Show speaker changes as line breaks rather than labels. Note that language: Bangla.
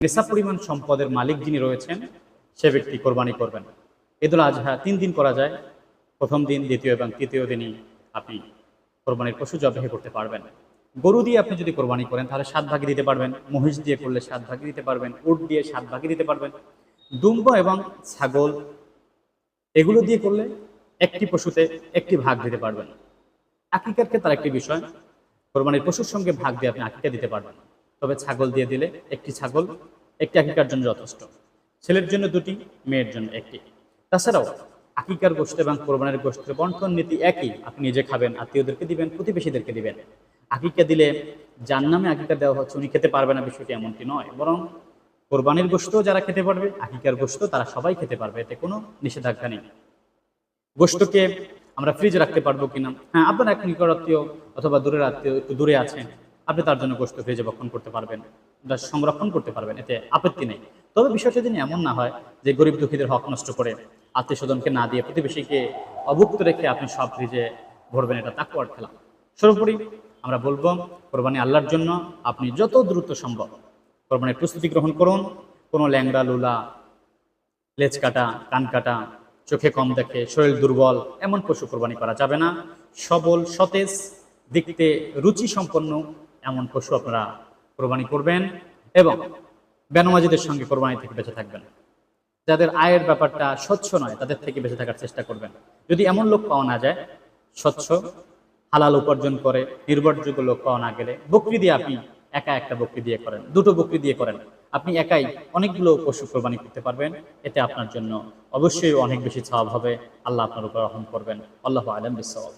নেশা পরিমাণ সম্পদের মালিক যিনি রয়েছেন সে ব্যক্তি কোরবানি করবেন। ঈদুল আজহা 3 দিন করা যায়। প্রথম দিন, দ্বিতীয় এবং তৃতীয় দিনই আপনি কোরবানির পশু জবাই করতে পারবেন। গরু দিয়ে আপনি যদি কোরবানি করেন তাহলে 7 ভাগে দিতে পারবেন, মহিষ দিয়ে করলে 7 ভাগে দিতে পারবেন, উট দিয়ে 7 ভাগে দিতে পারবেন। দুম্বা এবং ছাগল এগুলো দিয়ে করলে একটি পশুতে একটি ভাগ দিতে পারবেন। আকিকার ক্ষেত্রে আরেকটি বিষয়, কোরবানির পশুর সঙ্গে ভাগ দিয়ে আপনি আকিকা দিতে পারবেন, তবে ছাগল দিয়ে দিলে একটি ছাগল একটি আকিকার জন্য যথেষ্ট। ছেলের জন্য 2টি, মেয়ের জন্য 1টি। তাছাড়াও আকিকার গোশত এবং কোরবানির গোশতের বন্টন নীতি একই। আপনি নিজে খাবেন, আত্মীয়দেরকে দিবেন, প্রতিবেশীদেরকে দিবেন। আকিকা দিলে যার নামে আকিকা দেওয়া হচ্ছে উনি খেতে পারবে না, বিষয়টি এমনটি নয়, বরং কোরবানির গোশত যারা খেতে পারবে, আকিকার গোশত তারা সবাই খেতে পারবে, এতে কোনো নিষেধাজ্ঞা নেই। গোশতকে আমরা ফ্রিজে রাখতে পারবো কিনা? হ্যাঁ, আপনার এক নিকট আত্মীয় অথবা দূরের আত্মীয় একটু দূরে আছেন, আপনি তার জন্য গোশত ফ্রিজে বক্ষণ করতে পারবেন, সংরক্ষণ করতে পারবেন, এতে আপত্তি নেই। তবে বিষয়টা যেন এমন না হয় যে গরিব দুঃখীদের হক নষ্ট করে আত্মীয় স্বজনকে না দিয়ে প্রতিবেশীকে অভুক্ত রেখে আপনি সব ফ্রিজে ভরবেন, এটা তাকওয়ার খেলা। সর্বোপরি আমরা বলবো, কোরবানি আল্লাহর জন্য। আপনি যত দ্রুত সম্ভব কোরবানির প্রস্তুতি গ্রহণ করুন। কোনো ল্যাংড়া লুলা, লেজ কাটা, কান কাটা, চোখে কম দেখে, শরীর দুর্বল এমন পশু কোরবানি করা যাবে না। সবল, সতেজ, দেখতে রুচি সম্পন্ন এমন পশু আপনারা কোরবানি করবেন এবং বেনামাজিদের সঙ্গে কোরবানি থেকে বেঁচে থাকবেন। যাদের আয়ের ব্যাপারটা স্বচ্ছ নয় তাদের থেকে বেঁচে থাকার চেষ্টা করবেন। যদি এমন লোক পাওয়া না যায়, স্বচ্ছ হালাল উপার্জন করে নির্ভরযোগ্য লোক পাওয়া না গেলে, বকরি দিয়ে আপনি একা একটা বকরি দিয়ে করেন, 2টো বকরি দিয়ে করেন, আপনি একাই অনেকগুলো পশু কোরবানি করতে পারবেন। এতে আপনার জন্য অবশ্যই অনেক বেশি সওয়াব হবে। আল্লাহ আপনার উপর রহম করবেন। আল্লাহু আ'লাম বিস-সাওয়াব।